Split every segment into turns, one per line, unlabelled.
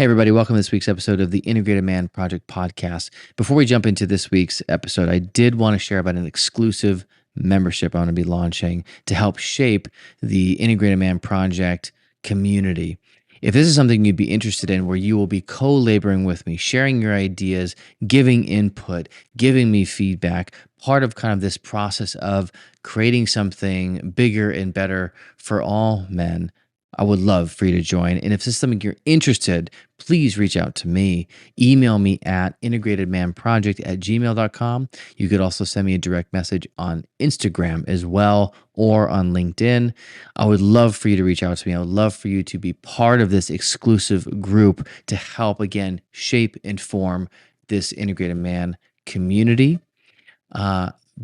Hey, everybody, welcome to this week's episode of the Integrated Man Project podcast. Before we jump into this week's episode, I did want to share about an exclusive membership I'm going to be launching to help shape the Integrated Man Project community. If this is something you'd be interested in, where you will be co-laboring with me, sharing your ideas, giving input, giving me feedback, part of kind of this process of creating something bigger and better for all men, I would love for you to join. And if this is something you're interested, please reach out to me. Email me at integratedmanproject@gmail.com. You could also send me a direct message on Instagram as well, or on LinkedIn. I would love for you to reach out to me. I would love for you to be part of this exclusive group to help, again, shape and form this Integrated Man community.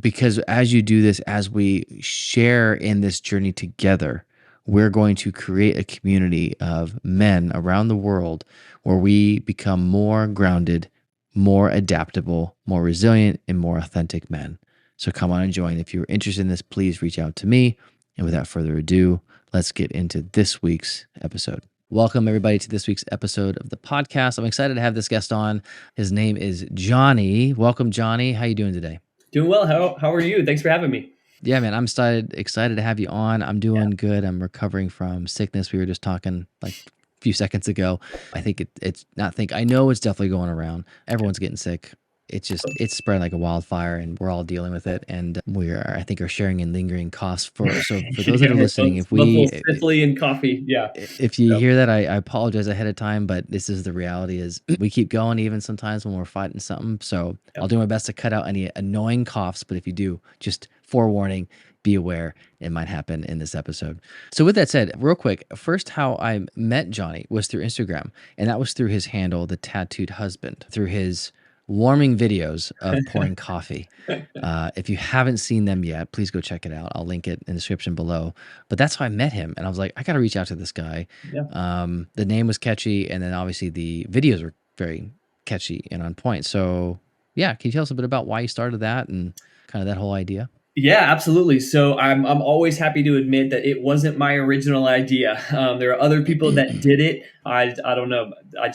Because as you do this, as we share in this journey together, we're going to create a community of men around the world where we become more grounded, more adaptable, more resilient, and more authentic men. So come on and join. If you're interested in this, please reach out to me. And without further ado, let's get into this week's episode. Welcome, everybody, to this week's episode of the podcast. I'm excited to have this guest on. His name is Johnny. Welcome, Johnny. How you doing today?
Doing well. How are you? Thanks for having me.
Yeah, man, I'm excited to have you on. I'm doing good. I'm recovering from sickness. We were just talking like a few seconds ago. I think I know it's definitely going around. Everyone's getting sick. It's spreading like a wildfire, and we're all dealing with it. And I think, are sharing and lingering costs so for those that are listening,
Both a little stiffly in coffee. Yeah.
if you hear that, I apologize ahead of time, but this is the reality. Is we keep going even sometimes when we're fighting something. So I'll do my best to cut out any annoying coughs, but if you do, just forewarning, be aware, it might happen in this episode. So with that said, real quick, first, how I met Johnny was through Instagram, and that was through his handle, The Tattooed Husband, through his warming videos of pouring coffee. If you haven't seen them yet, please go check it out. I'll link it in the description below. But that's how I met him. And I was like, I got to reach out to this guy.
Yeah.
The name was catchy. And then obviously the videos were very catchy and on point. So yeah, can you tell us a bit about why you started that and kind of that whole idea?
Yeah, absolutely. So I'm always happy to admit that it wasn't my original idea. There are other people that did it. I don't know. I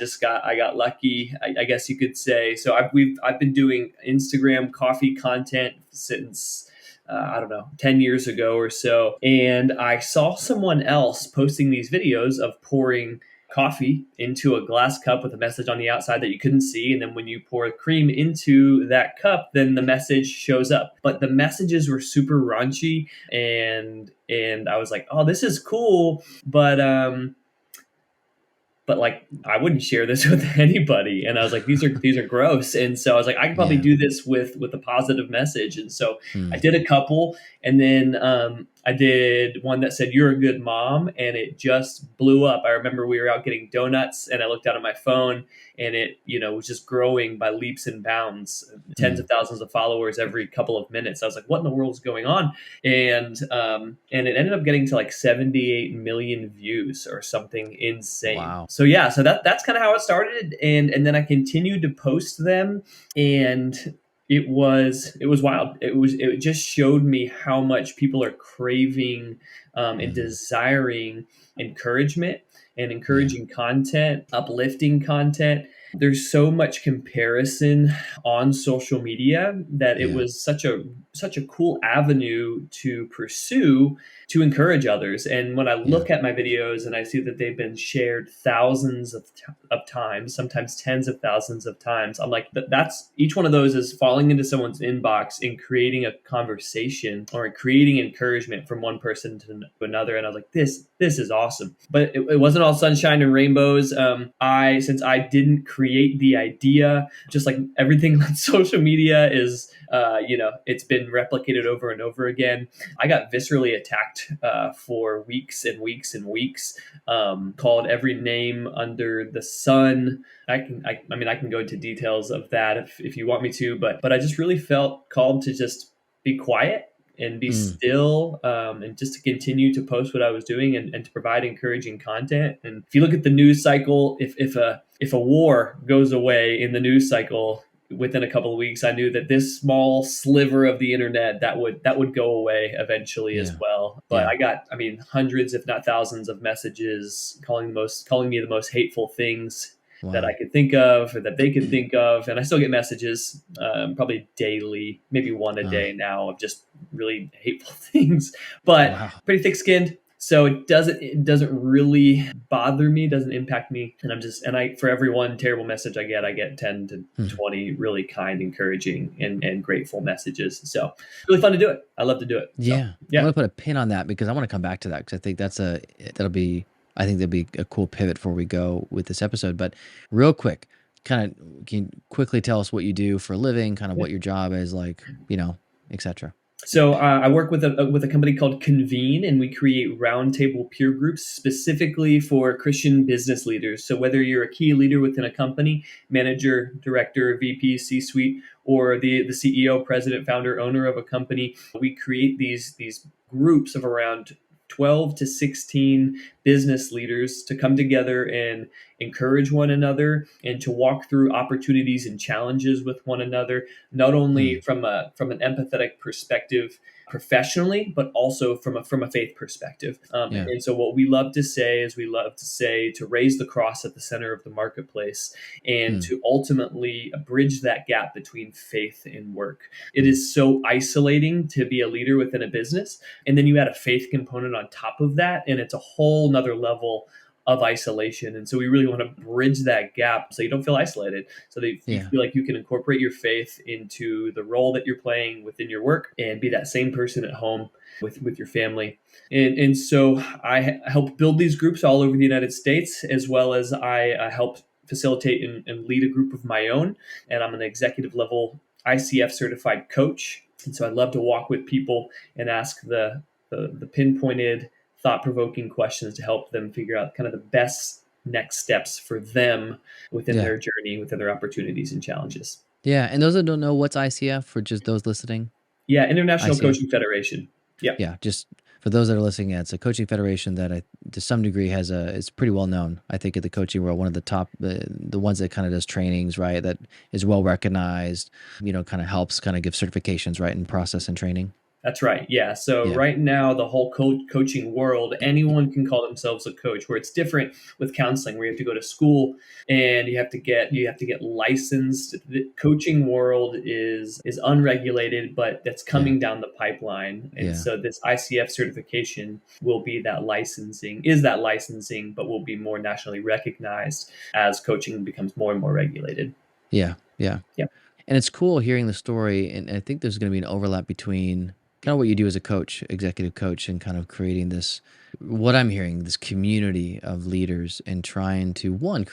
got lucky, I guess you could say. So I've been doing Instagram coffee content since I don't know, 10 years ago or so, and I saw someone else posting these videos of pouring coffee into a glass cup with a message on the outside that you couldn't see, and then when you pour cream into that cup, then the message shows up. But the messages were super raunchy, and I was like, oh, this is cool, but like I wouldn't share this with anybody. And I was like, these are gross. And so I was like, I could probably
Yeah.
do this with a positive message. And so I
Hmm.
did a couple, and then I did one that said, "You're a good mom," and it just blew up. I remember we were out getting donuts, and I looked out at my phone, and it was just growing by leaps and bounds, tens
Hmm.
of thousands of followers every couple of minutes. I was like, what in the world is going on? And it ended up getting to like 78 million views or something insane.
Wow.
So yeah, so that's kind of how it started, and then I continued to post them, and it was wild. It just showed me how much people are craving and
Hmm.
desiring encouragement and
Yeah.
encouraging content, uplifting content. There's so much comparison on social media that it
Yeah.
was such a cool avenue to pursue to encourage others. And when I
Yeah.
look at my videos and I see that they've been shared thousands of times, sometimes tens of thousands of times, I'm like, that's each one of those is falling into someone's inbox and creating a conversation or creating encouragement from one person to another. And I was like, this is awesome. But it wasn't all sunshine and rainbows. Since I didn't create the idea, just like everything on social media is, it's been replicated over and over again. I got viscerally attacked for weeks and weeks and weeks, called every name under the sun. I can go into details of that if you want me to, but I just really felt called to just be quiet and be
Mm.
still, and just to continue to post what I was doing, and to provide encouraging content. And if you look at the news cycle, if a war goes away in the news cycle within a couple of weeks, I knew that this small sliver of the internet that would go away eventually as
Yeah.
well. But
Yeah.
I got, hundreds, if not thousands, of messages calling me the most hateful things that I
Wow.
could think of or that they could think of. And I still get messages, probably daily, maybe one a
Uh,
day now, of just really hateful things, but
wow.
pretty thick skinned. So it doesn't really bother me, doesn't impact me. And for every one terrible message I get 10 to
Hmm.
20 really kind, encouraging, and grateful messages. So really fun to do it. I love to do it. So
Yeah. I'm
yeah.
gonna put a pin on that because I want to come back to that because I think that'll be I think that'll be a cool pivot before we go with this episode. But real quick, kind of can you quickly tell us what you do for a living, kind of what your job is like, etc.
So I work with a company called Convene, and we create roundtable peer groups specifically for Christian business leaders. So whether you're a key leader within a company, manager, director, VP, C-suite, or the CEO, president, founder, owner of a company, we create these groups of around 12 to 16 business leaders to come together and encourage one another and to walk through opportunities and challenges with one another, not only
Hmm.
from an empathetic perspective professionally, but also from a faith perspective.
Yeah.
And so what we love to say is to raise the cross at the center of the marketplace and
Hmm.
to ultimately bridge that gap between faith and work. It
Hmm.
is so isolating to be a leader within a business, and then you add a faith component on top of that, and it's a whole nother level of isolation. And so we really want to bridge that gap so you don't feel isolated, so that you
Yeah.
feel like you can incorporate your faith into the role that you're playing within your work and be that same person at home with your family. And so I help build these groups all over the United States, as well as I help facilitate and lead a group of my own. And I'm an executive level ICF certified coach. And so I love to walk with people and ask the pinpointed, thought provoking questions to help them figure out kind of the best next steps for them within
Yeah.
their journey, within their opportunities and challenges.
Yeah. And those that don't know what's ICF, for just those listening,
Yeah, International
ICF.
Coaching Federation. Yep,
Yeah, just for those that are listening, yeah, it's a coaching federation that to some degree it's pretty well known. I think in the coaching world, one of the top, the ones that kind of does trainings, right? That is well recognized, kind of helps kind of give certifications, right, in process and training.
that's right. Yeah. So
Yeah.
right now, the whole coaching world, anyone can call themselves a coach. Where it's different with counseling, where you have to go to school and you have to get licensed. The coaching world is unregulated, but that's
Yeah.
coming down the pipeline. And
Yeah.
so this ICF certification is that licensing, but will be more nationally recognized as coaching becomes more and more regulated.
Yeah. Yeah.
Yep.
And it's cool hearing the story. And I think there's going to be an overlap between kind of what you do as a coach, executive coach, and kind of creating this, what I'm hearing, this community of leaders and trying to, one,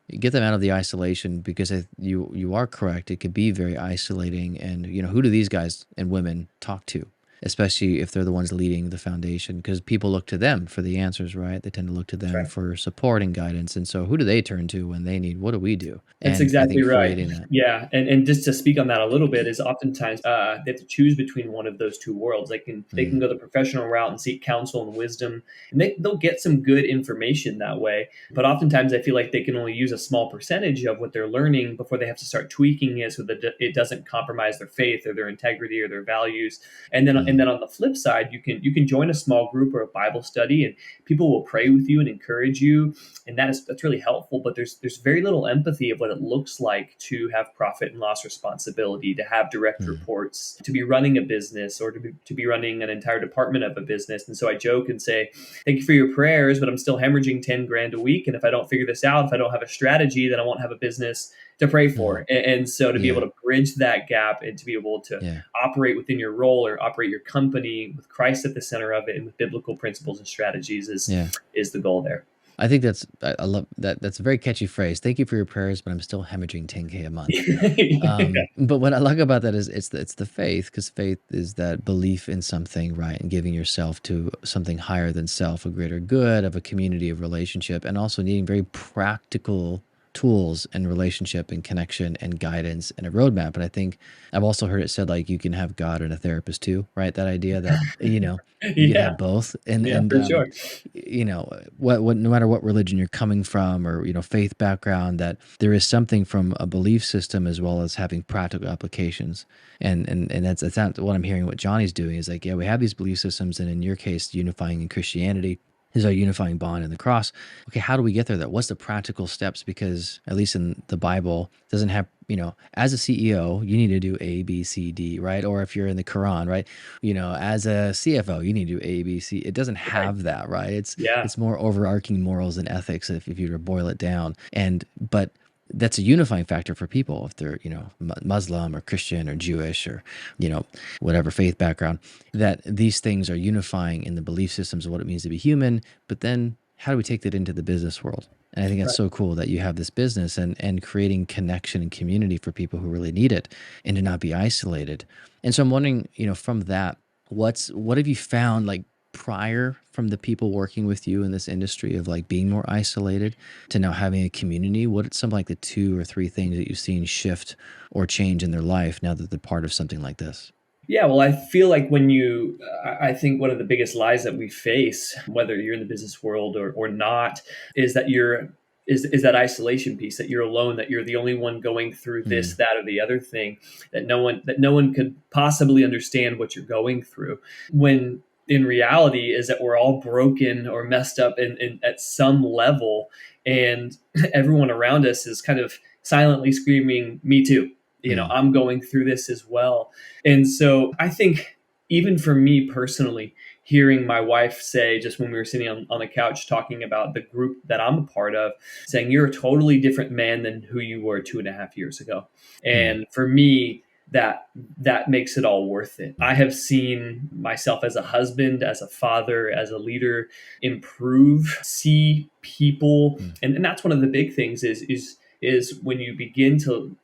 get them out of the isolation because you are correct. It could be very isolating. And, who do these guys and women talk to? Especially if they're the ones leading the foundation, because people look to them for the answers, right? They tend to look to
That's
them
right.
for support and guidance. And so who do they turn to when they need, what do we do?
That's
And I
exactly
think
right.
creating that.
Yeah, and just to speak on that a little bit is oftentimes they have to choose between one of those two worlds. They can
Mm,
go the professional route and seek counsel and wisdom, and they'll get some good information that way. But oftentimes I feel like they can only use a small percentage of what they're learning before they have to start tweaking it so that it doesn't compromise their faith or their integrity or their values. And then and
mm,
then on the flip side, you can join a small group or a Bible study, and people will pray with you and encourage you, and that's really helpful. But there's very little empathy of what it looks like to have profit and loss responsibility, to have direct
mm.
reports, to be running a business, or to be running an entire department of a business. And so I joke and say, thank you for your prayers, but I'm still hemorrhaging 10 grand a week. And if I don't figure this out, if I don't have a strategy, then I won't have a business to pray
Mm.
for. And so to be able
Yeah.
to bridge that gap and to be able to
Yeah.
operate within your role or operate your company with Christ at the center of it and with biblical principles and strategies
Yeah.
is the goal there.
I think I love that. That's a very catchy phrase. Thank you for your prayers, but I'm still hemorrhaging 10K a month.
Yeah,
But what I like about that is it's the faith, because faith is that belief in something, right? And giving yourself to something higher than self, a greater good, of a community of relationship, and also needing very practical tools and relationship and connection and guidance and a roadmap. And I think I've also heard it said like you can have God and a therapist too, right? That idea that, you can
yeah,
have both. And
yeah, for sure.
what no matter what religion you're coming from or faith background, that there is something from a belief system as well as having practical applications. And that's not what I'm hearing. What Johnny's doing is like, yeah, we have these belief systems, and in your case, unifying in Christianity, is our unifying bond in the cross. Okay, how do we get there though? What's the practical steps? Because at least in the Bible, it doesn't have, as a CEO, you need to do A, B, C, D, right? Or if you're in the Quran, right? As a CFO, you need to do A, B, C. It doesn't
Right.
have that, right? It's
Yeah.
it's more overarching morals and ethics if you were to boil it down. But that's a unifying factor for people if they're, Muslim or Christian or Jewish or, whatever faith background, that these things are unifying in the belief systems of what it means to be human. But then how do we take that into the business world? And I think that's
Right.
so cool that you have this business and creating connection and community for people who really need it and to not be isolated. And so I'm wondering, from that, what have you found like prior from the people working with you in this industry of like being more isolated to now having a community? What are some like the 2 or 3 things that you've seen shift or change in their life now that they're part of something like this?
Yeah, well, I feel like I think one of the biggest lies that we face, whether you're in the business world or not, is that is that isolation piece, that you're alone, that you're the only one going through this,
Mm,
that, or the other thing, that no one could possibly understand what you're going through. When in reality is that we're all broken or messed up in at some level, and everyone around us is kind of silently screaming, "Me too."
mm,
I'm going through this as well. And so I think even for me personally, hearing my wife say, just when we were sitting on the couch talking about the group that I'm a part of, saying, "You're a totally different man than who you were 2.5 years ago."
mm,
And for me, that makes it all worth it. I have seen myself as a husband, as a father, as a leader improve, see people,
mm,
and that's one of the big things is when you begin to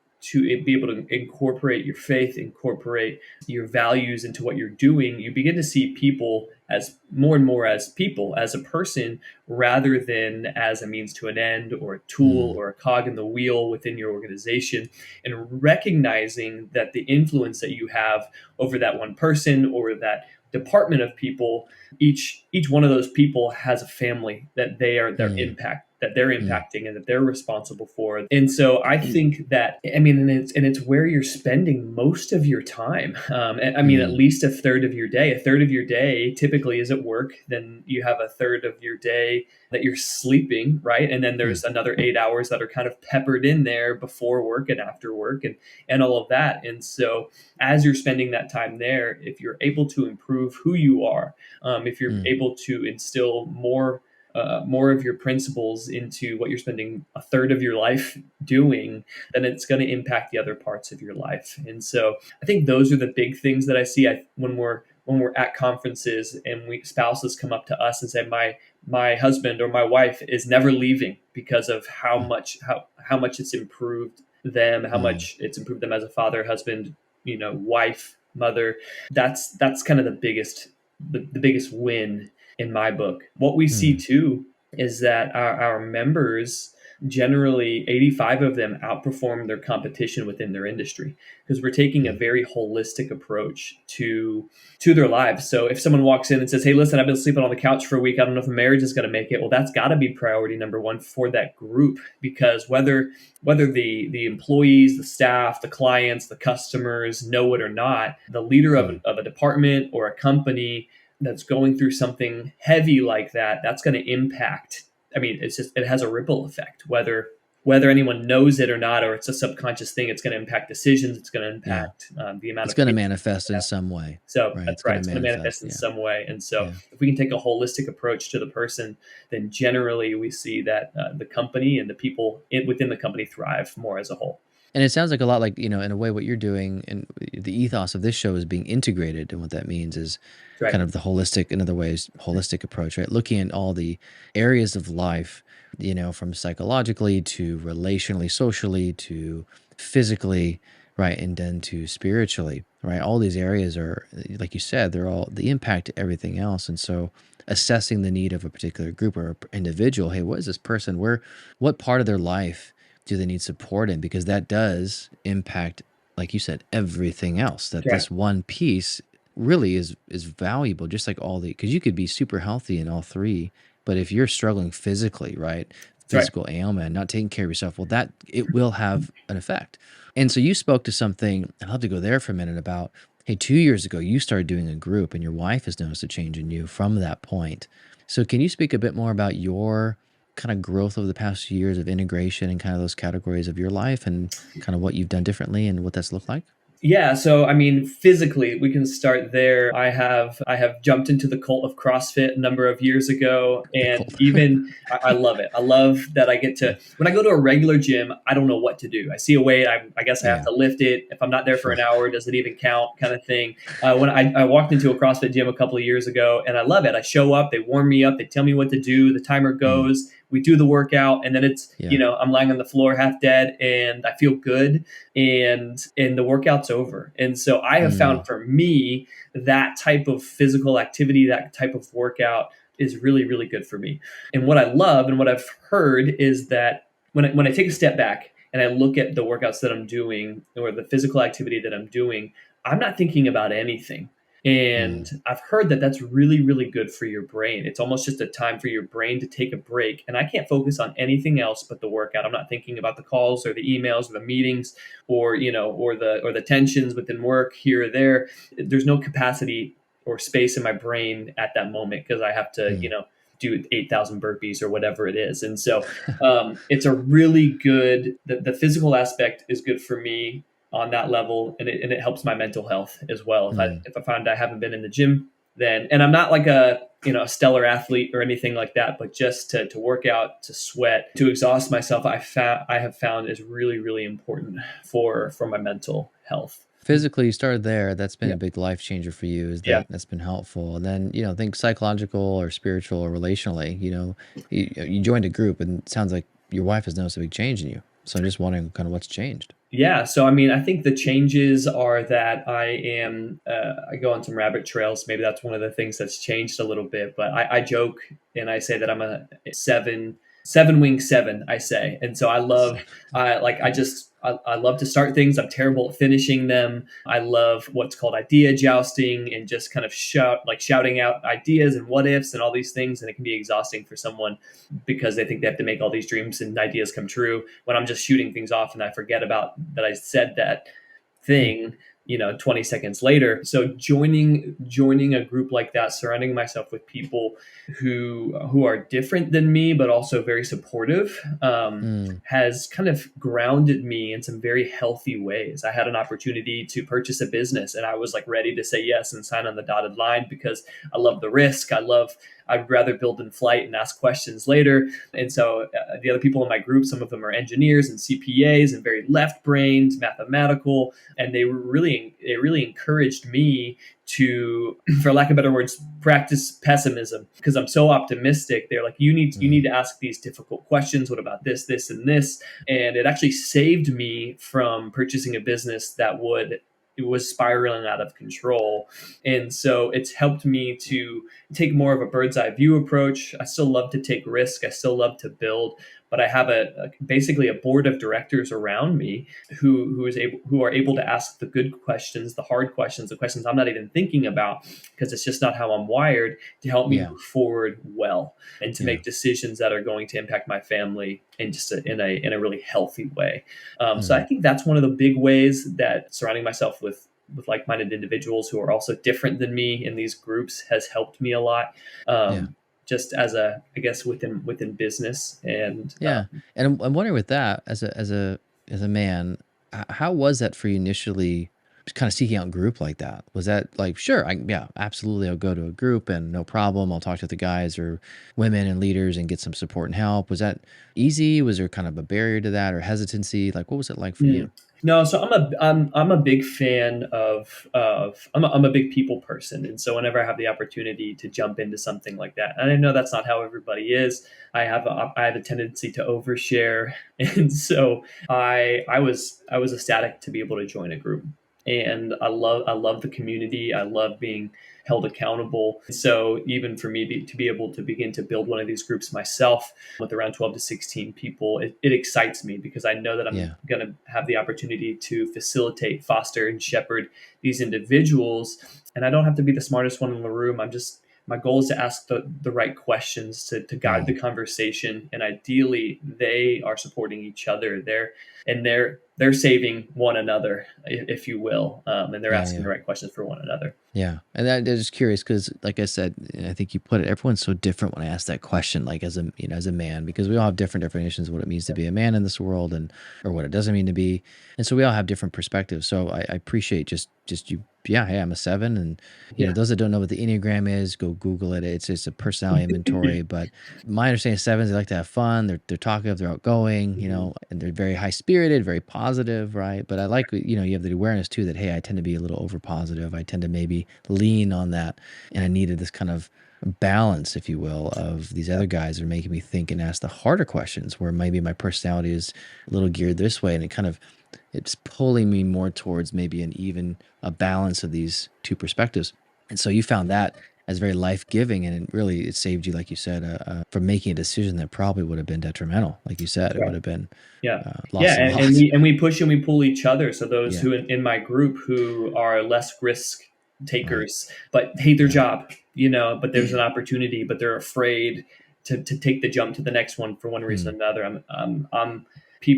be able to incorporate your faith, incorporate your values into what you're doing, you begin to see people as more and more as people, as a person, rather than as a means to an end or a tool
mm,
or a cog in the wheel within your organization. And recognizing that the influence that you have over that one person or that department of people, each one of those people has a family that
mm,
they're
mm,
impacting and that they're responsible for. And so I think that, I mean, and it's where you're spending most of your time. And I mean, at
mm,
least a third of your day. A third of your day typically is at work. Then you have a third of your day that you're sleeping, right? And then
mm,
there's another 8 hours that are kind of peppered in there before work and after work and all of that. And so as you're spending that time there, if you're able to improve who you are, if you're
mm,
able to instill more of your principles into what you're spending a third of your life doing, then it's going to impact the other parts of your life. And so I think those are the big things that I see when we're at conferences and spouses come up to us and say, my husband or my wife is never leaving because of how much it's improved them, how
mm,
much it's improved them as a father, husband, wife, mother. That's kind of the biggest win in my book. What we see
mm,
too is that our members, generally 85 of them outperform their competition within their industry, because we're taking a
mm,
very holistic approach to their lives. So if someone walks in and says, "Hey, listen, I've been sleeping on the couch for a week, I don't know if a marriage is going to make it," well, that's got to be priority number one for that group, because whether the employees, the staff, the clients, the customers know it or not, the leader
mm,
of a department or a company that's going through something heavy like that, that's going to impact. I mean, it has a ripple effect, whether anyone knows it or not, or it's a subconscious thing. It's going to impact decisions. It's going to
yeah.
impact the amount
It's
of
going to
patients.
manifest in some way,
So
right?
that's
It's going
right.
to
It's going to manifest
manifest.
in
Yeah.
some way. And so
Yeah.
if we can take a holistic approach to the person, then generally we see that the company and the people within the company thrive more as a whole.
And it sounds like a lot like, in a way, what you're doing and the ethos of this show is being integrated. And what that means is
Right.
kind of the holistic, in other ways, holistic approach, right? Looking at all the areas of life, from psychologically to relationally, socially to physically, right? And then to spiritually, right? All these areas are, like you said, they impact everything else. And so assessing the need of a particular group or individual, hey, what is this person? What part of their life do they need support in? Because that does impact, like you said, everything else. That
Right.
this one piece really is valuable, just like all the, because you could be super healthy in all three, but if you're struggling physically, right,
Right.
physical ailment, not taking care of yourself, well, that it will have an effect. And so you spoke to something. I'd love to go there for a minute about, hey, 2 years ago you started doing a group, and your wife has noticed a change in you from that point. So can you speak a bit more about your kind of growth over the past few years of integration and kind of those categories of your life and kind of what you've done differently and what that's looked like?
Yeah, so I mean, physically, we can start there. I have jumped into the cult of CrossFit a number of years ago,
The
and
cult.
even I love it. I love that I get
Yeah.
to when I go to a regular gym, I don't know what to do. I see a weight, I guess I have
Yeah.
to lift it. If I'm not there for
Sure.
an hour, does it even count? Kind of thing. When I walked into a CrossFit gym a couple of years ago, and I love it. I show up, they warm me up, they tell me what to do. The timer
Mm,
goes. We do the workout, and then it's
yeah.
I'm lying on the floor half dead, and I feel good and the workout's over. And so I have
Mm,
found for me that type of physical activity, that type of workout is really, really good for me. And what I love and what I've heard is that when I take a step back and I look at the workouts that I'm doing or the physical activity that I'm doing, I'm not thinking about anything. And
mm,
I've heard that that's really, really good for your brain. It's almost just a time for your brain to take a break. And I can't focus on anything else but the workout. I'm not thinking about the calls or the emails or the meetings or or the tensions within work here or there. There's no capacity or space in my brain at that moment because I have to
mm.
do 8,000 burpees or whatever it is. And so it's a really good the physical aspect is good for me on that level, and it helps my mental health as well. If I
Mm.
if I find I haven't been in the gym, then and I'm not like a stellar athlete or anything like that, but just to work out, to sweat, to exhaust myself, I have found is really, really important for my mental health.
Physically, you started there. That's been
Yeah,
a big life changer for you. Is
yeah,
that's been helpful? And then think psychological or spiritual or relationally. You joined a group, and it sounds like your wife has noticed a big change in you. So I'm just wondering, kind of what's changed.
yeah. So I mean, I think the changes are that I go on some rabbit trails. Maybe that's one of the things that's changed a little bit. But I joke and I say that I'm a seven wing seven. I say, and so I love
So,
I love to start things. I'm terrible at finishing them. I love what's called idea jousting and just kind of shouting out ideas and what ifs and all these things. And it can be exhausting for someone because they think they have to make all these dreams and ideas come true when I'm just shooting things off and I forget about that I said that
hmm,
thing 20 seconds later. So joining a group like that, surrounding myself with people who are different than me but also very supportive,
mm,
has kind of grounded me in some very healthy ways. I had an opportunity to purchase a business and I was like ready to say yes and sign on the dotted line because I love the risk. I'd rather build in flight and ask questions later. And so the other people in my group, some of them are engineers and CPAs and very left brained, mathematical, and they really encouraged me to, for lack of better words, practice pessimism because I'm so optimistic. They're like, you need
mm,
to ask these difficult questions. What about this, and this? And it actually saved me from purchasing a business it was spiraling out of control. And so it's helped me to take more of a bird's eye view approach. I still love to take risk. I still love to build, but I have basically a board of directors around me who are able to ask the good questions, the hard questions, the questions I'm not even thinking about because it's just not how I'm wired, to help me
yeah,
move forward well and to
yeah,
make decisions that are going to impact my family in just in a really healthy way. So I
mm,
think that's one of the big ways that surrounding myself with like-minded individuals who are also different than me in these groups has helped me a lot.
yeah.
Just as I guess within business and
Yeah, and I'm wondering with that as a man, how was that for you initially? Kind of seeking out a group like that. Was that like, sure, yeah, absolutely, I'll go to a group and no problem. I'll talk to the guys or women and leaders and get some support and help. Was that easy? Was there kind of a barrier to that or hesitancy? Like, what was it like for
mm.
you?
No, so I'm a big fan of I'm a big people person, and so whenever I have the opportunity to jump into something like that, and I know that's not how everybody is, I have a tendency to overshare, and so I was ecstatic to be able to join a group, and I love the community. I love being held accountable. So even for me to be able to begin to build one of these groups myself with around 12 to 16 people, it excites me because I know that I'm
Yeah.
going to have the opportunity to facilitate, foster, and shepherd these individuals. And I don't have to be the smartest one in the room. I'm just my goal is to ask the right questions to guide the conversation, and ideally they are supporting each other. They're saving one another, if you will, and they're asking the right questions for one another.
Yeah. And I'm just curious because, like I said, and I think you put it, everyone's so different when I ask that question, like as a, as a man, because we all have different definitions of what it means to be a man in this world and, or what it doesn't mean to be. And so we all have different perspectives. So I appreciate just you. Yeah. Hey, I'm a 7. And, those that don't know what the Enneagram is, go Google it. It's a personality inventory. But my understanding of 7s, they like to have fun. They're talkative, they're outgoing, and they're very high spirited, very positive. Right. But I like, you have the awareness too that, hey, I tend to be a little over positive. I tend to maybe lean on that. And I needed this kind of balance, if you will, of these other guys are making me think and ask the harder questions where maybe my personality is a little geared this way. And it's pulling me more towards maybe a balance of these two perspectives. And so you found that as very life-giving, and it saved you, like you said, from making a decision that probably would have been detrimental. Like you said, it would have been lost
and we push and we pull each other. So those who in my group who are less risk takers, but hate their job, but there's an opportunity, but they're afraid to take the jump to the next one for one reason or another.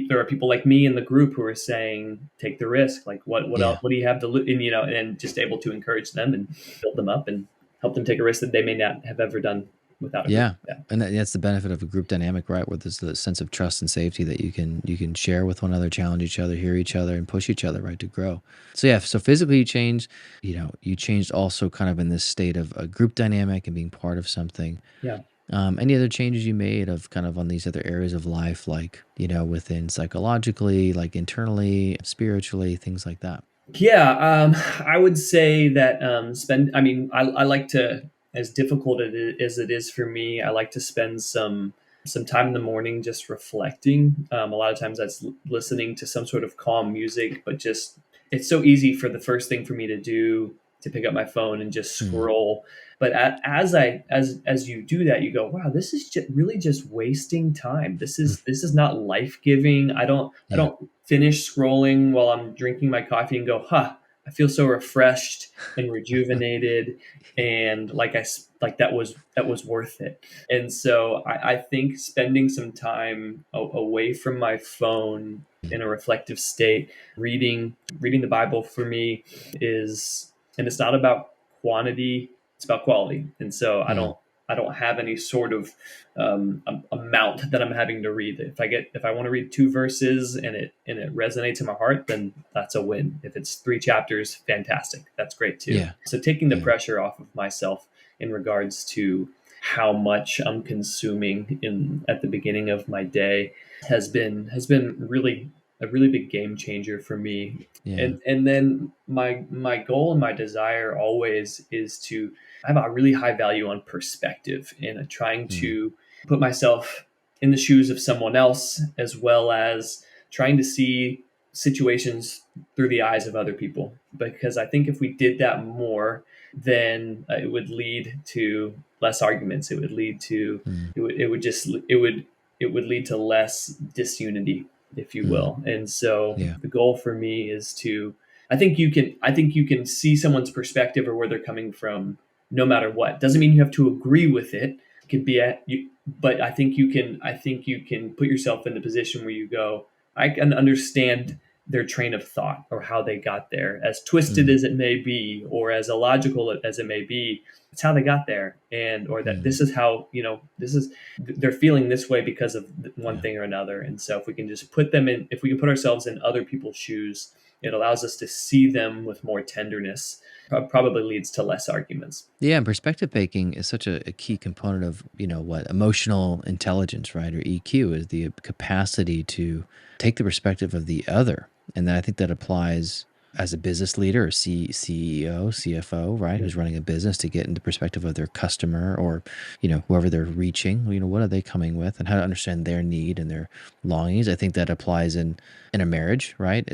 There are people like me in the group who are saying, take the risk. Like what else, what do you have to lose? And just able to encourage them and build them up and help them take a risk that they may not have ever done without a group.
And that's the benefit of a group dynamic, right? Where there's the sense of trust and safety that you can share with one another, challenge each other, hear each other, and push each other, right, to grow. So physically you changed, you changed also kind of in this state of a group dynamic and being part of something. Any other changes you made of kind of on these other areas of life, like, within psychologically, like internally, spiritually, things like that?
I would say that I like to, as difficult as it is for me, I like to spend some time in the morning just reflecting. A lot of times that's listening to some sort of calm music, but just it's so easy for the first thing for me to do to pick up my phone and just scroll. But as you do that, you go, wow, this is really just wasting time. This is not life-giving. I don't finish scrolling while I'm drinking my coffee and go, I feel so refreshed and rejuvenated, and that was worth it. And so I think spending some time away from my phone in a reflective state, reading the Bible for me and it's not about quantity, it's about quality. And so I don't have any sort of amount that I'm having to read. If I want to read 2 verses and it resonates in my heart, then that's a win. If it's 3 chapters, fantastic. That's great too. So taking the pressure off of myself in regards to how much I'm consuming at the beginning of my day has been really a really big game changer for me. And then my goal and my desire always is to have a really high value on perspective and trying to put myself in the shoes of someone else, as well as trying to see situations through the eyes of other people. Because I think if we did that more, then it would lead to less arguments. It would lead to it would lead to less disunity, if you will. And so the goal for me is I think you can see someone's perspective or where they're coming from no matter what. Doesn't mean you have to agree with it. It could be but I think you can put yourself in the position where you go, I can understand their train of thought or how they got there, as twisted as it may be, or as illogical as it may be. It's how they got there, or that this is how, they're feeling this way because of one thing or another. And so if we can just if we can put ourselves in other people's shoes, it allows us to see them with more tenderness. Probably leads to less arguments.
Yeah, and perspective taking is such a key component of, emotional intelligence, right? Or EQ is the capacity to take the perspective of the other. And then I think that applies as a business leader or CEO, CFO, right? Who's running a business, to get into perspective of their customer or, whoever they're reaching, what are they coming with, and how to understand their need and their longings. I think that applies in a marriage, right?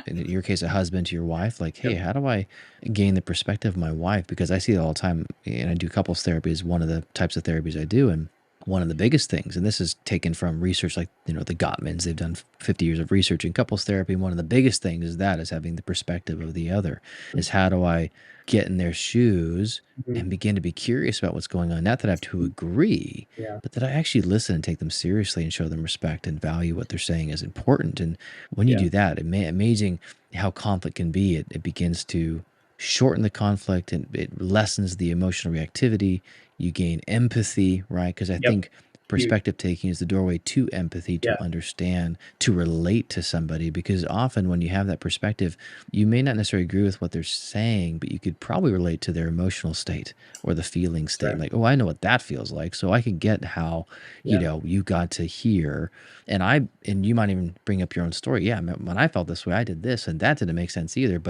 In your case, a husband to your wife, like, hey, how do I gain the perspective of my wife? Because I see it all the time, and I do couples therapy is one of the types of therapies I do. And one of the biggest things, and this is taken from research like, the Gottmans, they've done 50 years of research in couples therapy. One of the biggest things is having the perspective of the other, is how do I get in their shoes
Mhm.
and begin to be curious about what's going on? Not that I have to agree,
Yeah.
but that I actually listen and take them seriously and show them respect and value what they're saying as important. And when you
Yeah.
do that, amazing how conflict can be. It begins to shorten the conflict, and it lessens the emotional reactivity. You gain empathy, right? Because I
Yep.
think
Huge.
perspective taking is the doorway to empathy, to
Yeah.
understand, to relate to somebody. Because often when you have that perspective, you may not necessarily agree with what they're saying, but you could probably relate to their emotional state or the feeling state.
Correct.
Like, oh, I know what that feels like. So I can get how,
Yeah.
you got to hear. And you might even bring up your own story. Yeah, when I felt this way, I did this, and that didn't make sense either.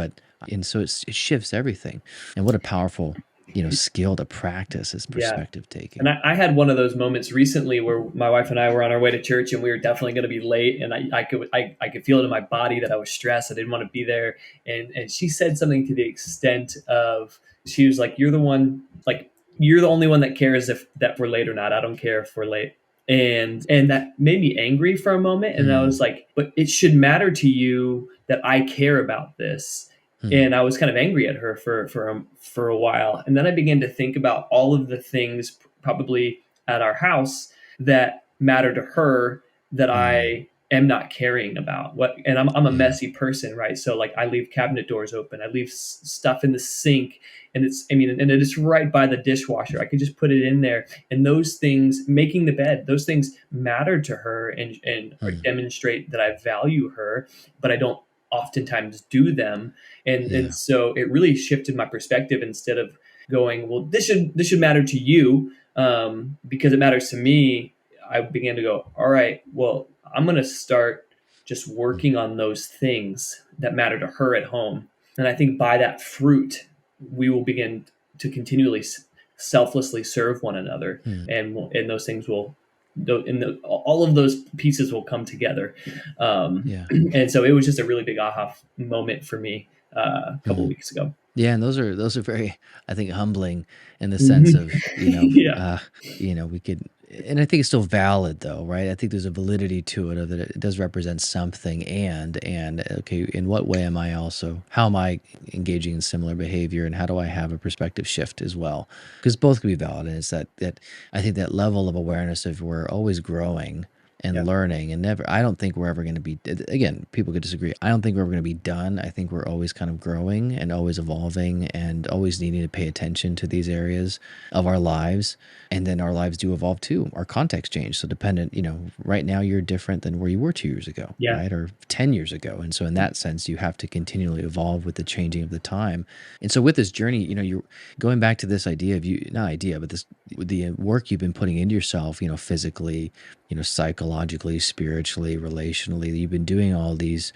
And so it shifts everything. And what a powerful, skill to practice is
Yeah.
perspective
And
taking.
I had one of those moments recently where my wife and I were on our way to church and we were definitely going to be late. And I could feel it in my body that I was stressed. I didn't want to be there. And she said something to the extent of, she was like, you're the only one that cares if that we're late or not. I don't care if we're late. And that made me angry for a moment. And I
Hmm.
was like, but it should matter to you that I care about this.
Hmm.
And I was kind of angry at her for a while. And then I began to think about all of the things probably at our house that matter to her that
Hmm.
I am not caring about. And I'm a
Yeah.
messy person, right? So like I leave cabinet doors open, I leave stuff in the sink, and and it is right by the dishwasher. I could just put it in there, and those things, making the bed, those things matter to her and or
Hmm.
demonstrate that I value her, but I don't oftentimes do them. And
Yeah.
so it really shifted my perspective. Instead of going, well, this should matter to you, because it matters to me, I began to go, all right, well, I'm going to start just
Hmm.
working on those things that matter to her at home. And I think by that fruit, we will begin to continually selflessly serve one another,
Hmm.
and those things will, all of those pieces will come together.
Yeah.
And so it was just a really big aha moment for me a couple
Hmm.
of weeks ago.
Yeah, and those are very, I think, humbling in the sense
Mhm.
of,
Yeah.
we could, and I think it's still valid though, right? I think there's a validity to it, of that it does represent something, and okay, in what way am I also, how am I engaging in similar behavior, and how do I have a perspective shift as well? Because both can be valid, and it's that I think that level of awareness of we're always growing and
Yeah.
learning, and never, I don't think we're ever going to be, again, people could disagree, I don't think we're ever going to be done. I think we're always kind of growing and always evolving and always needing to pay attention to these areas of our lives. And then our lives do evolve too, our context change. So dependent, right now you're different than where you were 2 years ago,
Yeah.
right, or 10 years ago. And so in that sense, you have to continually evolve with the changing of the time. And so with this journey, you're going back to this idea of, you not idea, but this, the work you've been putting into yourself, physically, psychologically, spiritually, relationally. You've been doing all this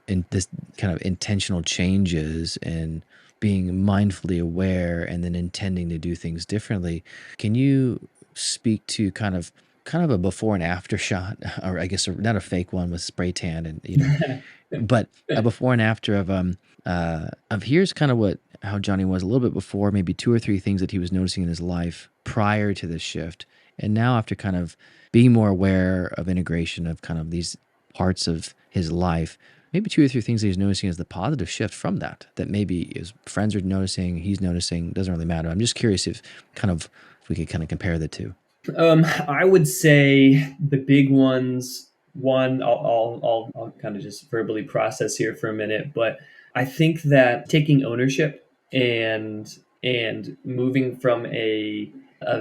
kind of intentional changes, and being mindfully aware, and then intending to do things differently. Can you speak to kind of a before and after shot, or I guess not a fake one with spray tan, and but a before and after of here's kind of what how Johnny was a little bit before, maybe two or three things that he was noticing in his life prior to this shift, and now after kind of being more aware of integration of kind of these parts of his life, maybe two or three things that he's noticing as the positive shift from that maybe his friends are noticing, he's noticing, doesn't really matter. I'm just curious if we could kind of compare the two.
I would say the big ones. One, I'll kind of just verbally process here for a minute, but I think that taking ownership and moving from a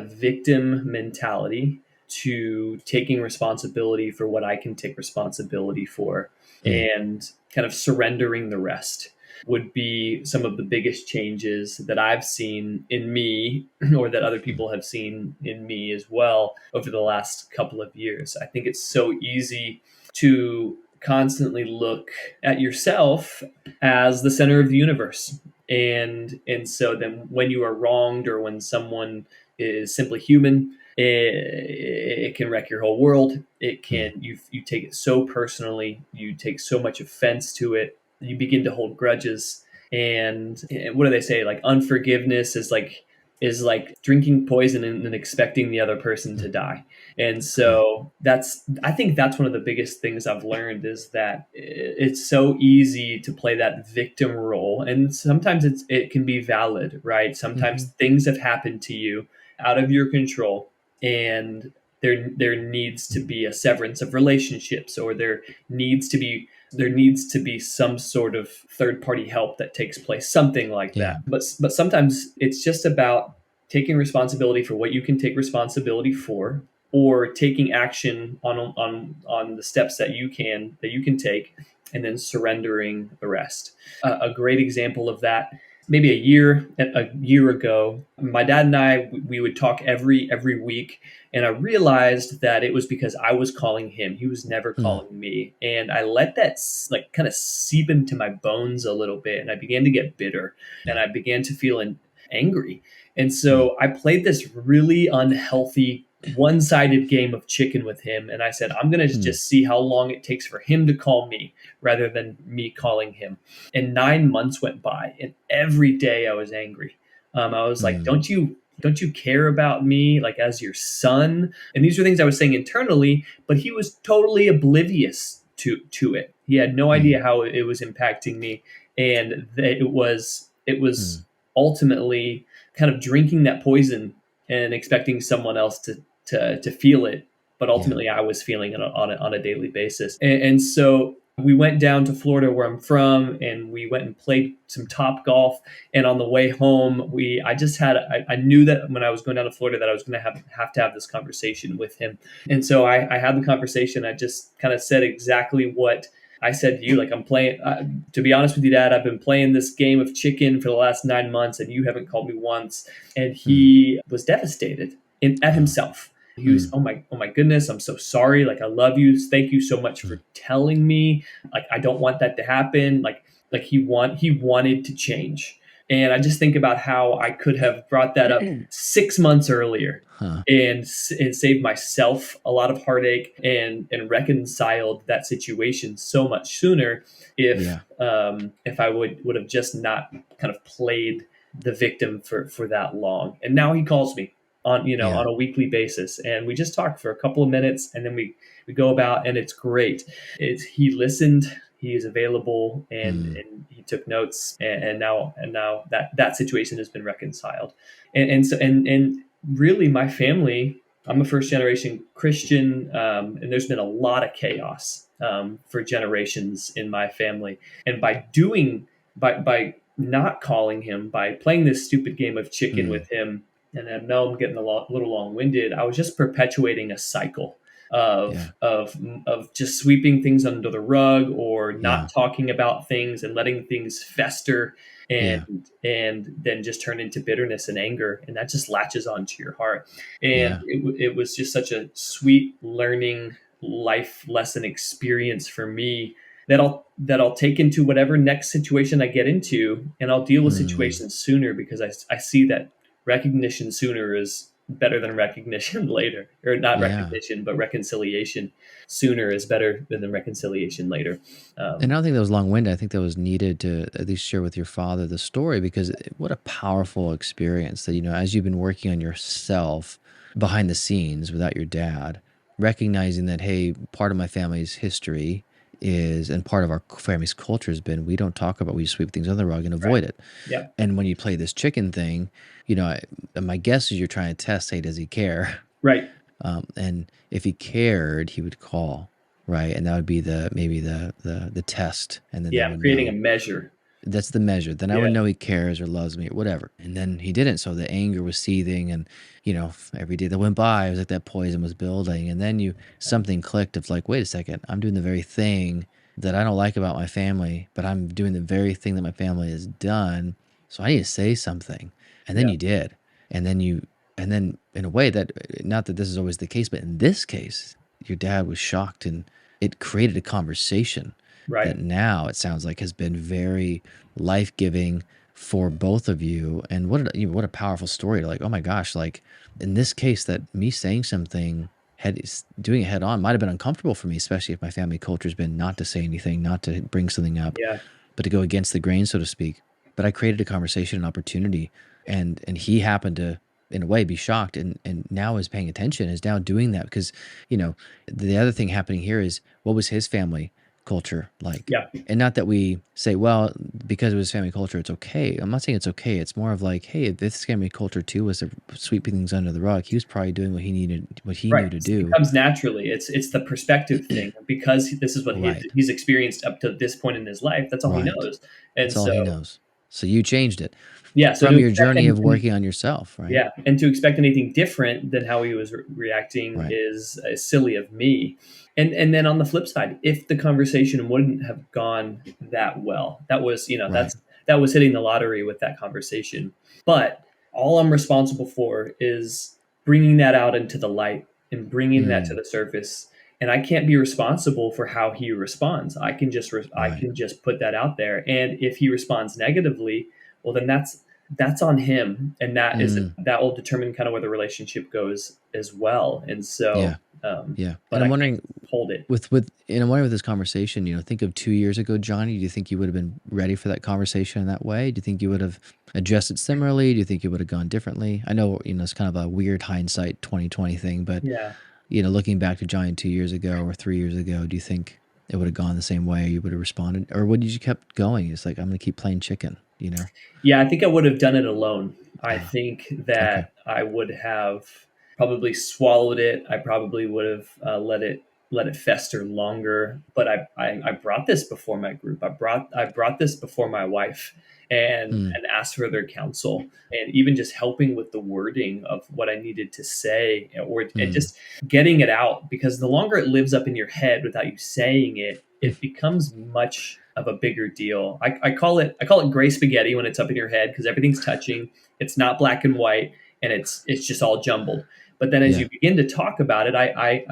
victim mentality to taking responsibility for what I can take responsibility for,
Hmm.
and kind of surrendering the rest would be some of the biggest changes that I've seen in me, or that other
Hmm.
people have seen in me as well over the last couple of years. I think it's so easy to constantly look at yourself as the center of the universe. And so then when you are wronged, or when someone is simply human, it can wreck your whole world. It
Hmm.
can, you take it so personally, you take so much offense to it, you begin to hold grudges. And what do they say, like unforgiveness is like is like drinking poison and expecting the other person to die. And
Huh.
so I think that's one of the biggest things I've learned is that it's so easy to play that victim role. And sometimes it can be valid, right? Sometimes
Hmm.
things have happened to you out of your control, and there needs to be a severance of relationships, or there needs to be some sort of third party help that takes place, something like
Yeah.
that. But sometimes it's just about taking responsibility for what you can take responsibility for, or taking action on the steps that you can take, and then surrendering the rest. A great example of that, maybe a year ago, my dad and I, we would talk every week, and I realized that it was because I was calling him. He was never
Mm.
calling me. And I let that like kind of seep into my bones a little bit. And I began to get bitter, and
Yeah.
I began to feel angry. And
Mm.
so I played this really unhealthy, one sided game of chicken with him. And I said, I'm going to
Mm.
just see how long it takes for him to call me rather than me calling him. And 9 months went by, and every day I was angry. I was like,
Mm.
don't you care about me, like, as your son? And these are things I was saying internally, but he was totally oblivious to it. He had no
Mm.
idea how it was impacting me, and that it was
Mm.
ultimately kind of drinking that poison and expecting someone else to feel it, but
Yeah.
ultimately I was feeling it on a daily basis. And so we went down to Florida, where I'm from, and we went and played some Top Golf. And on the way home, I knew that when I was going down to Florida that I was going to have to have this conversation with him. And so I had the conversation. I just kind of said exactly what I said to you. Like, I'm playing, to be honest with you, Dad, I've been playing this game of chicken for the last 9 months, and you haven't called me once. And
Mm.
he was devastated at
Uh,
himself. He was,
mm.
oh my goodness, I'm so sorry. Like, I love you. Thank you so much
Mm.
for telling me. Like, I don't want that to happen. Like he wanted to change. And I just think about how I could have brought that up 6 months earlier,
Huh.
and saved myself a lot of heartache, and reconciled that situation so much sooner
Yeah.
if I would have just not kind of played the victim for that long. And now he calls me
Yeah.
on a weekly basis, and we just talk for a couple of minutes, and then we go about, and it's great. He listened, he is available,
Mm.
and he took notes, and now that situation has been reconciled. And really, my family, I'm a first generation Christian, and there's been a lot of chaos for generations in my family. And by not calling him, by playing this stupid game of chicken
Mm.
with him, and I know I'm getting little long winded, I was just perpetuating a cycle of
Yeah.
of of just sweeping things under the rug, or
Yeah.
not talking about things and letting things fester,
Yeah.
and then just turn into bitterness and anger, and that just latches onto your heart. And
Yeah.
it was just such a sweet learning life lesson experience for me, that I'll take into whatever next situation I get into, and I'll deal with
Mm.
situations sooner, because I see that recognition sooner is better than recognition later, or not
Yeah.
recognition, but reconciliation sooner is better than reconciliation later.
And I
Um,
don't think that was long-winded. I think that was needed to at least share with your father the story because what a powerful experience that, as you've been working on yourself behind the scenes without your dad, recognizing that, hey, part of my family's history is, and part of our family's culture has been, we don't talk about, we sweep things under the rug and
right.
avoid it.
Yeah.
And when you play this chicken thing, my guess is you're trying to test, hey, does he care?
Right.
And if he cared, he would call, right? And that would be maybe the test, and then I
Yeah. I'm
would
creating a
know
measure.
that's the measure. Then I would
Yeah.
know he cares or loves me or whatever. And then he didn't, so the anger was seething, and every day that went by, it was like that poison was building, and then something clicked of like, wait a second, I'm doing the very thing that I don't like about my family, but I'm doing the very thing that my family has done, so I need to say something. And then
Yeah.
you did, and then and then in a way that, not that this is always the case, but in this case, your dad was shocked, and it created a conversation that
Right.
now it sounds like has been very life-giving for both of you. And what a powerful story to, like, oh my gosh, like in this case, that me saying something, doing it head on, might have been uncomfortable for me, especially if my family culture has been not to say anything, not to bring something up,
Yeah.
but to go against the grain, so to speak. But I created a conversation, an opportunity and he happened to, in a way, be shocked, and now is paying attention, is now doing that because, you know, the other thing happening here is, what was his family culture like?
Yeah.
And not that we say, well, because it was family culture, it's okay. I'm not saying it's okay. It's more of like, hey, if this family culture too was to sweep things under the rug, he was probably doing what he needed, what he
Right.
knew to
It
do.
comes naturally. It's the perspective thing, because this is what
Right.
he's experienced up to this point in his life. That's all he
Right.
knows. And
That's all
so,
he knows. So you changed it
yeah. So to
from your
expect
journey of
anything,
working on yourself, right?
yeah, and to expect anything different than how he was reacting
Right.
is silly of me. And then on the flip side, if the conversation wouldn't have gone that well, that was,
Right.
that was hitting the lottery with that conversation. But all I'm responsible for is bringing that out into the light and bringing that to
Mm,
the surface. And I can't be responsible for how he responds. I
right.
can just put that out there. And if he responds negatively, well, then that's on him, and
Mm,
that will determine kind of where the relationship goes as well. And so,
yeah. Yeah.
but
And
I
I'm
can't
wondering,
hold it.
and I'm wondering with this conversation, think of 2 years ago, Johnny. Do you think you would have been ready for that conversation in that way? Do you think you would have addressed it similarly? Do you think you would have gone differently? I know, it's kind of a weird hindsight 2020 thing, but
Yeah.
looking back to Johnny 2 years ago or 3 years ago, do you think it would have gone the same way? You would have responded, or would you kept going? It's like, I'm going to keep playing chicken,
Yeah, I think I would have done it alone. I
Ah,
think
okay.
that I would have probably swallowed it. I probably would have let it fester longer. But I brought this before my group. I brought this before my wife,
Mm,
and asked for their counsel, and even just helping with the wording of what I needed to say, or and
mm,
just getting it out, because the longer it lives up in your head without you saying it,
mm,
it becomes much of a bigger deal. I call it gray spaghetti when it's up in your head, because everything's touching. It's not black and white, and it's just all jumbled. But then as
yeah.
you begin to talk about it, I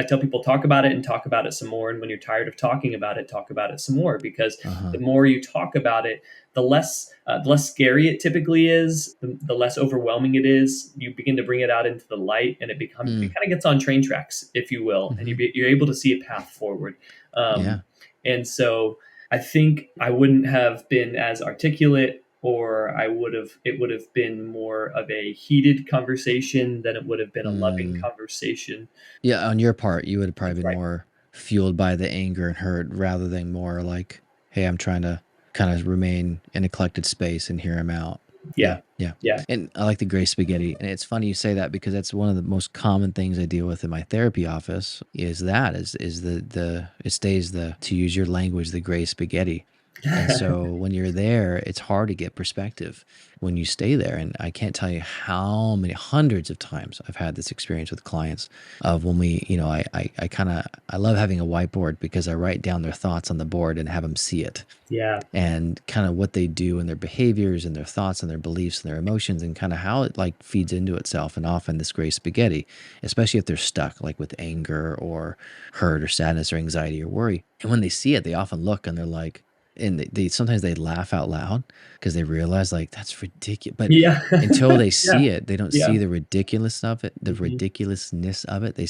tell people, talk about it and talk about it some more. And when you're tired of talking about it, talk about it some more, because
Uh-huh.
the more you talk about it, the less scary it typically is, the less overwhelming it is. You begin to bring it out into the light, and it
Mm,
kind of gets on train tracks, if you will, and
hmm.
you're able to see a path forward.
Yeah.
And so I think I wouldn't have been as articulate, or it would have been more of a heated conversation than it would have been a loving
Mm.
conversation.
Yeah, on your part, you would have probably been
Right.
more fueled by the anger and hurt rather than more like, hey, I'm trying to kind of remain in a collected space and hear him out. Yeah,
Yeah.
yeah.
Yeah.
And I like the gray spaghetti. And it's funny you say that because that's one of the most common things I deal with in my therapy office is the it stays the, to use your language, the gray spaghetti. And so when you're there, it's hard to get perspective when you stay there. And I can't tell you how many hundreds of times I've had this experience with clients of when we, I kind of, I love having a whiteboard because I write down their thoughts on the board and have them see it
Yeah.
and kind of what they do and their behaviors and their thoughts and their beliefs and their emotions and kind of how it like feeds into itself. And often this gray spaghetti, especially if they're stuck like with anger or hurt or sadness or anxiety or worry. And when they see it, they often look and they're like, and they sometimes they laugh out loud because they realize like that's ridiculous. But
Yeah.
until they
Yeah.
see it, they don't
Yeah.
see the ridiculousness of it, the
Mhm.
ridiculousness of it. They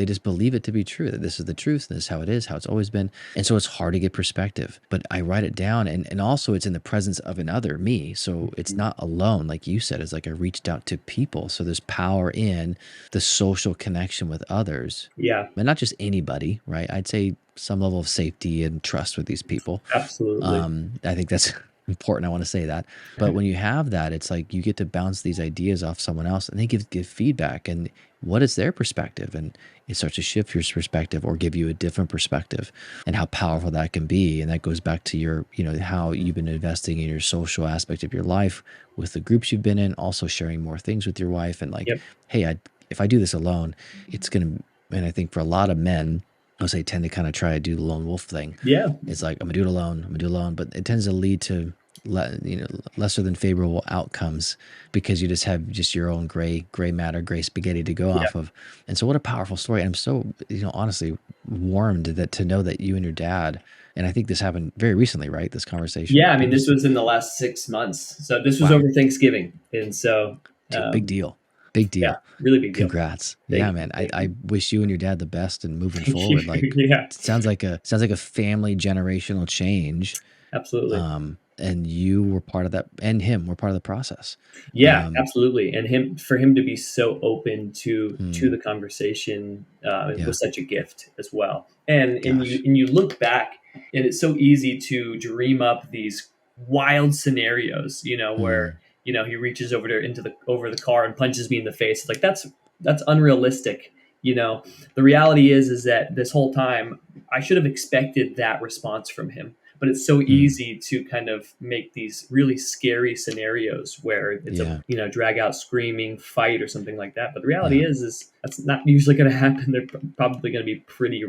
just believe it to be true, that this is the truth, this is how it is, how it's always been. And so it's hard to get perspective. But I write it down and also it's in the presence of another me. So it's
Mhm.
not alone, like you said, it's like I reached out to people. So there's power in the social connection with others.
Yeah.
And not just anybody, right? I'd say some level of safety and trust with these people.
Absolutely.
I think that's important. I want to say that. But when you have that, it's like you get to bounce these ideas off someone else and they give feedback and what is their perspective? And it starts to shift your perspective or give you a different perspective and how powerful that can be. And that goes back to your, how you've been investing in your social aspect of your life with the groups you've been in, also sharing more things with your wife and like,
Yep.
hey, if I do this alone, it's going to, and I think for a lot of men, I would say tend to kind of try to do the lone wolf thing.
Yeah.
It's like, I'm gonna do it alone. I'm gonna do it alone, but it tends to lead to lesser than favorable outcomes because you just have just your own gray matter, gray spaghetti to go
Yeah.
off of. And so, what a powerful story! And I'm so honestly warmed that to know that you and your dad. And I think this happened very recently, right? This conversation.
Yeah. I
Did
mean,
you?
this was in the last 6 months. So this was
Wow,
over Thanksgiving. And so,
big deal, big
yeah,
deal.
really big deal.
Congrats.
Thank
Yeah,
you.
man.
Thank
I
you.
wish you and your dad the best and moving
Thank
forward.
you.
Like
Yeah.
sounds like a family generational change.
Absolutely.
and you were part of that, and him were part of the process.
Yeah, absolutely. And for him to be so open to
Hmm,
the conversation
yeah,
was such a gift as well. And
gosh.
you look back, and it's so easy to dream up these wild scenarios, where
Hmm,
he reaches over the car and punches me in the face. It's like that's unrealistic. The reality is that this whole time I should have expected that response from him, but it's so
hmm,
easy to kind of make these really scary scenarios where it's a
yeah,
drag out screaming fight or something like that. But the
yeah,
reality is that's not usually going to happen. They're probably going to be pretty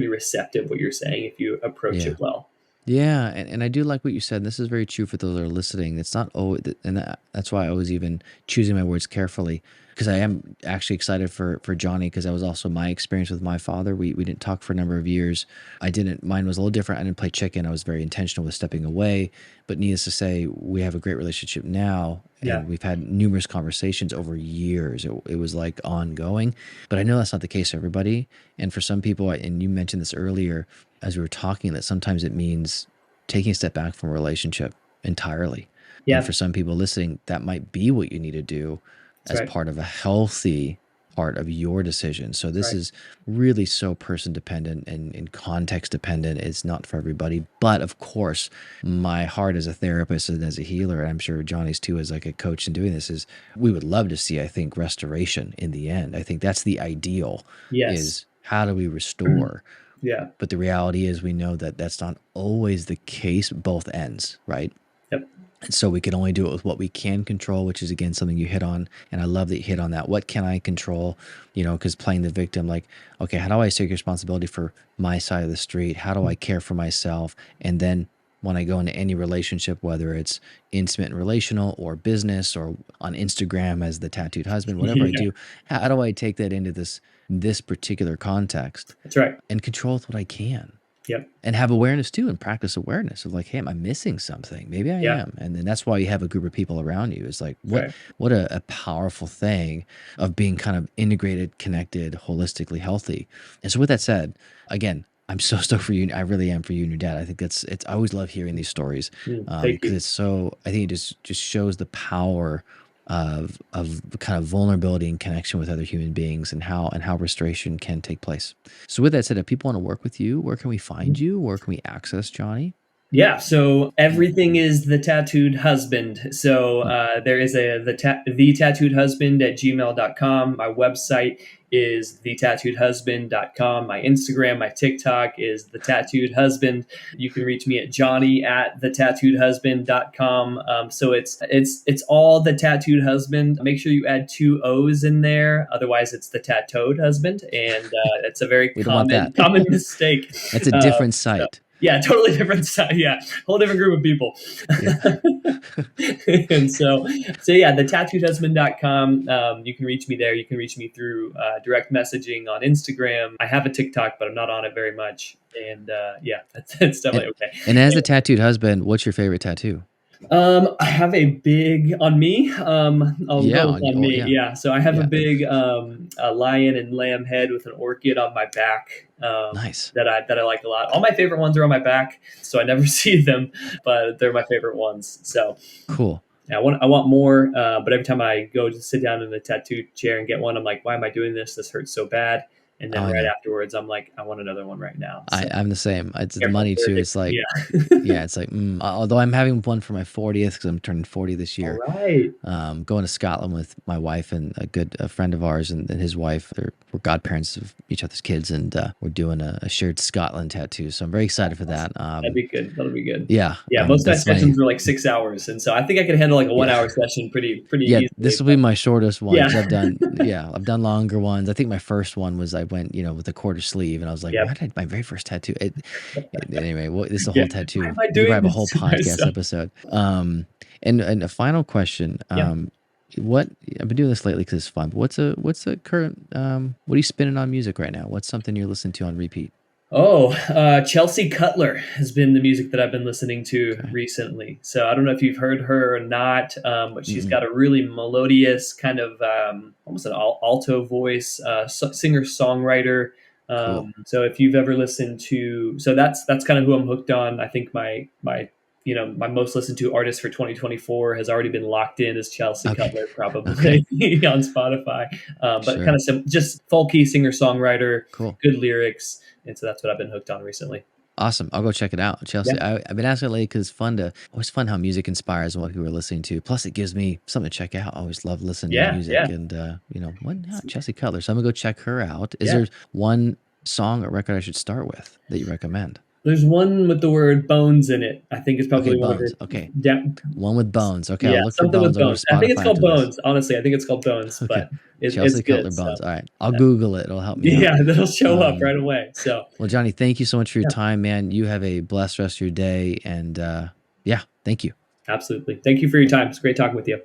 receptive what you're saying if you approach
yeah.
it well.
Yeah, and I do like what you said. This is very true for those that are listening. It's not always, and that's why I was even choosing my words carefully, because I am actually excited for Johnny, because that was also my experience with my father. We didn't talk for a number of years. I didn't. Mine was a little different. I didn't play chicken. I was very intentional with stepping away. But needless to say, we have a great relationship now,
Yeah.
and we've had numerous conversations over years. It was like ongoing, but I know that's not the case for everybody. And for some people, and you mentioned this earlier as we were talking, that sometimes it means taking a step back from a relationship entirely. And
Yeah.
for some people listening, that might be what you need to do
That's
as
right.
part of a healthy part of your decision. So
That's
this
right.
is really so person dependent and context dependent. It's not for everybody. But of course, my heart as a therapist and as a healer, and I'm sure Johnny's too as like a coach in doing this, is we would love to see, I think, restoration in the end. I think that's the ideal,
Yes.
is how do we restore?
Yeah.
But the reality is we know that that's not always the case, both ends, right?
Yep.
And so we can only do it with what we can control, which is, again, something you hit on. And I love that you hit on that. What can I control? Because playing the victim, like, okay, how do I take responsibility for my side of the street? How do I care for myself? And then when I go into any relationship, whether it's intimate and relational or business or on Instagram as the tattooed husband, whatever I
Yeah.
do, how do I take that into this particular context
That's right.
and control with what I can?
Yep.
And have awareness too, and practice awareness of like, hey, am I missing something? Maybe I
Yeah.
am. And then that's why you have a group of people around you. It's like,
That's
what
right.
what a powerful thing of being kind of integrated, connected, holistically healthy. And so with that said, again, I'm so stoked for you. I really am, for you and your dad. I think I always love hearing these stories,
Thank
because
you.
it's so, I think it just shows the power of kind of vulnerability and connection with other human beings, and how restoration can take place. So with that said, if people want to work with you, where can we find you? Where can we access Johnny?
Yeah, so everything is the tattooed husband. So
Hmm,
there is the tattooed husband at gmail.com. My website is thetattooedhusband.com. My Instagram, my TikTok is the tattooed husband. You can reach me at Johnny at thetattooedhusband.com. So it's all the tattooed husband. Make sure you add two O's in there. Otherwise it's the tattooed husband. And it's a very
we don't want that.
common mistake.
That's a
Uh,
different
so
site.
yeah, totally different side. Yeah, whole different group of people.
Yeah.
And so yeah, the tattooedhusband.com. You can reach me there. You can reach me through direct messaging on Instagram. I have a TikTok, but I'm not on it very much. And yeah, that's
and
definitely okay.
and as the tattooed husband, what's your favorite tattoo?
I have a big on me. I'll
Yeah,
go with
on you.
on
Oh,
me.
yeah,
Yeah. So I have a
yeah.
big a lion and lamb head with an orchid on my back.
Nice.
That I like a lot. All my favorite ones are on my back, so I never see them, but they're my favorite ones. So
Cool.
yeah, I want more, but every time I go to sit down in the tattoo chair and get one, I'm like, why am I doing this? This hurts so bad. And
Oh,
then
I
right
know.
afterwards, I'm like, I want another one right now. So
I'm the same. It's the
careful,
money
they're
too. It's
addicted.
like,
Yeah.
yeah, it's like, although I'm having one for my 40th, because I'm turning 40 this
All
year.
right.
Going to Scotland with my wife and a friend of ours, and his wife. We're godparents of each other's kids, and we're doing a shared Scotland tattoo. So I'm very excited for that.
That'd be good. That'll be good.
Yeah,
Yeah, most of my
that's my,
sessions are like 6 hours, and so I think I could handle like a one
yeah.
hour session pretty
Yeah,
easily.
this will be
But
my shortest one,
yeah,
because I've done longer ones. I think my first one was, I went, with a quarter sleeve, and I was like,
yep,
why did my very first tattoo? Anyway, this is a
yeah.
whole
Why
tattoo.
am I
We could
doing
probably have a
this
whole
to
podcast
myself?
episode. And a final question.
Yeah.
What I've been doing this lately because it's fun. But what's a current what are you spinning on music right now? What's something you're listening to on repeat?
Oh, Chelsea Cutler has been the music that I've been listening to
Okay.
recently. So I don't know if you've heard her or not, but she's
Mm-mm.
got a really melodious kind of almost an alto voice, singer-songwriter.
Cool.
So if you've ever listened to, so that's kind of who I'm hooked on. I think my my most listened to artist for 2024 has already been locked in as Chelsea
Okay.
Cutler,
Okay.
probably on Spotify. But kind
Sure.
of just folky singer-songwriter,
Cool.
good lyrics. And so that's what I've been hooked on recently.
Awesome. I'll go check it out.
Yeah.
Chelsea, I've been asking lately because it's always fun how music inspires what people are listening to. Plus, it gives me something to check out. I always love listening to
Yeah.
music
Yeah.
and, Chelsea Cutler. So I'm going to go check her out. Is
Yeah.
there one song or record I should start with that you recommend?
There's one with the word bones in it. I think it's
Okay,
probably one of her.
Bones. Okay.
Down,
One with Bones. Okay, I'll
yeah,
look for
something
Bones
with
over
bones. I think it's
Spotify
called
after this.
Bones. Honestly, I think it's called Bones,
Okay.
but it's
Chelsea Cutler
good.
Bones.
So
All right. I'll Google it. It'll help me out.
yeah, that'll show up
Um,
right away. So
well, Johnny, thank you so much for your
yeah,
time, man. You have a blessed rest of your day. And yeah, thank you.
absolutely. Thank you for your time. It's great talking with you.